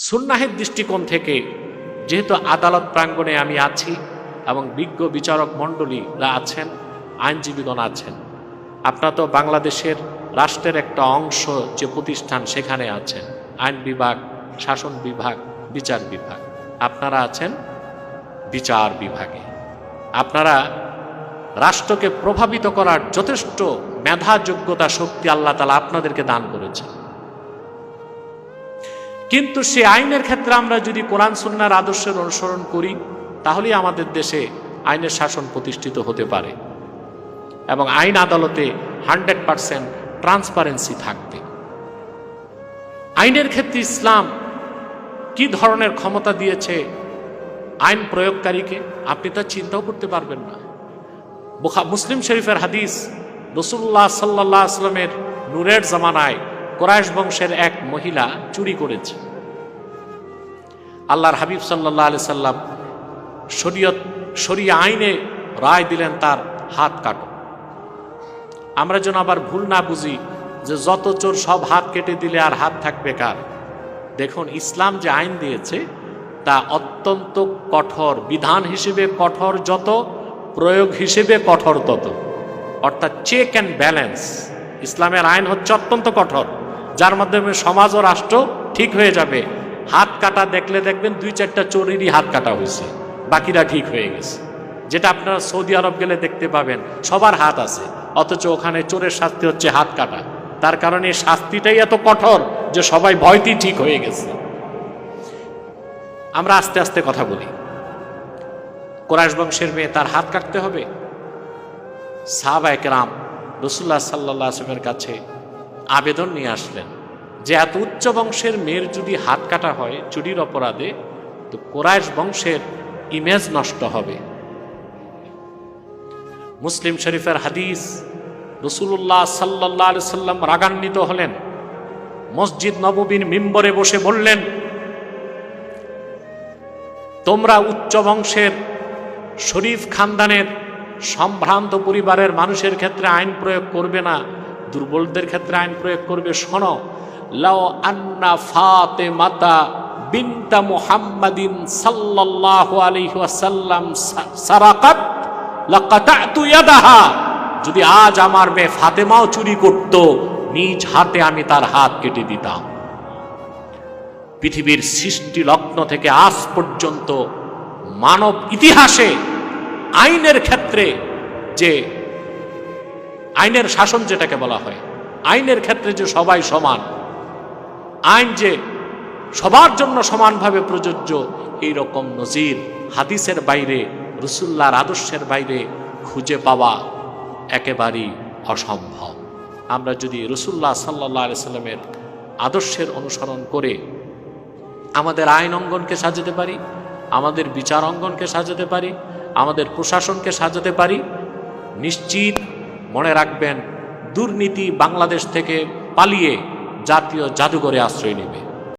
সুন্নাহের দৃষ্টিকোণ থেকে যেহেতু আদালত প্রাঙ্গণে আমি আছি এবং বিজ্ঞ বিচারক মণ্ডলীরা আছেন, আইনজীবীগণ আছেন, আপনারা তো বাংলাদেশের রাষ্ট্রের একটা অংশ যে প্রতিষ্ঠান সেখানে আছেন, আইন বিভাগ, শাসন বিভাগ, বিচার বিভাগ, আপনারা আছেন বিচার বিভাগে। আপনারা রাষ্ট্রকে প্রভাবিত করার যথেষ্ট মেধা, যোগ্যতা, শক্তি আল্লাহ তাআলা আপনাদেরকে দান করেছেন। কিন্তু সে আইনের ক্ষেত্রে আমরা যদি কোরআন সুন্নাহর আদর্শের অনুসরণ করি, তাহলেই আমাদের দেশে আইনের শাসন প্রতিষ্ঠিত হতে পারে এবং আইন আদালতে 100% ট্রান্সপারেন্সি থাকবে। আইনের ক্ষেত্রে ইসলাম কি ধরনের ক্ষমতা দিয়েছে আইন প্রয়োগকারীকে, আপনি তা চিন্তাও করতে পারবেন না। মুসলিম শরীফের হাদিস, রাসূলুল্লাহ সাল্লাল্লাহু আলাইহি ওয়াসাল্লামের নূরের জামানায় কুরাইশ বংশের এক মহিলা চুরি করেছে। আল্লাহর হাবিব সাল্লাল্লাহু আলাইহি সাল্লাম শরিয়া আইনে রায় দিলেন তার হাত কাটো। আমরা যেন আবার ভুল না বুঝি যে যত চোর সব হাত কেটে দিলে আর হাত থাকবে কার। দেখুন, ইসলাম যে আইন দিয়েছে তা অত্যন্ত কঠোর, বিধান হিসেবে কঠোর যত, প্রয়োগ হিসেবে কঠোর তত, অর্থাৎ চেক অ্যান্ড ব্যালেন্স। ইসলামের আইন হচ্ছে অত্যন্ত কঠোর, যার মাধ্যমে সমাজ ও রাষ্ট্র ঠিক হয়ে যাবে। হাত কাটা দেখলে দেখবেন 2-4টা চোরেরই হাত কাটা হয়েছে, বাকিরা ঠিক হয়ে গেছে। যেটা আপনারা সৌদি আরব গেলে দেখতে পাবেন, সবার হাত আছে, অথচ ওখানে চোরের শাস্তি হচ্ছে হাত কাটা। তার কারণে শাস্তিটাই এত কঠোর যে সবাই ভয়তেই ঠিক হয়ে গেছে। আমরা আস্তে আস্তে কথা বলি। কুরাইশ বংশের মেয়ে, তার হাত কাটতে হবে। সাহাবায়ে কেরাম রাসূলুল্লাহ সাল্লাল্লাহু আলাইহি ওয়াসাল্লামের কাছে আবেদন নিয়ে আসলেন যে এত উচ্চ বংশের মেয়ের যদি হাত কাটা হয় চুরির অপরাধে, তো কুরাইশ বংশের ইমেজ নষ্ট হবে। মুসলিম শরীফের হাদিস, রাসূলুল্লাহ সাল্লাল্লাহু আলাইহি ওয়াসাল্লাম রাগান্বিত হলেন, মসজিদ নববীর মিম্বরে বসে বললেন, তোমরা উচ্চ বংশের শরীফ খানদানের সম্ভ্রান্ত পরিবারের মানুষের ক্ষেত্রে আইন প্রয়োগ করবে না, দুর্বলদের ক্ষেত্রে আইন প্রয়োগ করবে। শোনো, লাও আন্না ফাতেমাতা বিনতা মুহাম্মাদিন সাল্লাল্লাহু আলাইহি ওয়াসাল্লাম সারাকাত লাকাতাতু ইয়াদাহা, যদি আজ আমার মেয়ে ফাতেমাও চুরি করত, নিজ হাতে আমি তার হাত কেটে দিতাম। পৃথিবীর সৃষ্টি লগ্ন থেকে আজ পর্যন্ত মানব ইতিহাসে আইনের ক্ষেত্রে যে আইনের শাসন যেটাকে বলা হয়, আইনের ক্ষেত্রে যে সবাই সমান, আইন যে সবার জন্য সমানভাবে প্রযোজ্য, এই রকম নজির হাদিসের বাইরে, রাসূলুল্লাহর আদর্শের বাইরে খুঁজে পাওয়া একেবারেই অসম্ভব। আমরা যদি রাসূলুল্লাহ সাল্লাল্লাহু আলাইহি ওয়াসাল্লামের আদর্শের অনুসরণ করে আমাদের আইন অঙ্গনকে সাজাতে পারি, আমাদের বিচার অঙ্গনকে সাজাতে পারি, আমাদের প্রশাসনকে সাজাতে পারি, নিশ্চিত মনে রাখবেন দুর্নীতি বাংলাদেশ থেকে পালিয়ে জাতীয় জাদুঘরে আশ্রয় নেবে।